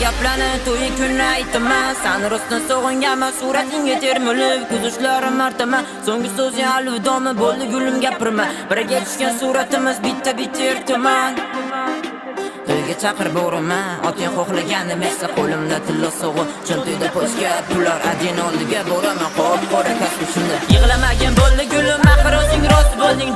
gaplarni to'yi kunni aytaman. Sani rostdan sog'inganman, suratingga termilib ko'zishlarim artaman. So'nggi so'zing alvidomi bo'ldi gulim gapirma. Birga tushgan suratimiz bitta ertaman. To'yga chaqir boraman, oting xohlaganini bersa qo'limda tilla sog'u, cho'ntagida pochka pullar, adin oldiga boraman, qop qora kasb shunda. Yig'lamagin bo'ldi gulim, axir o'zing rost bo'lding.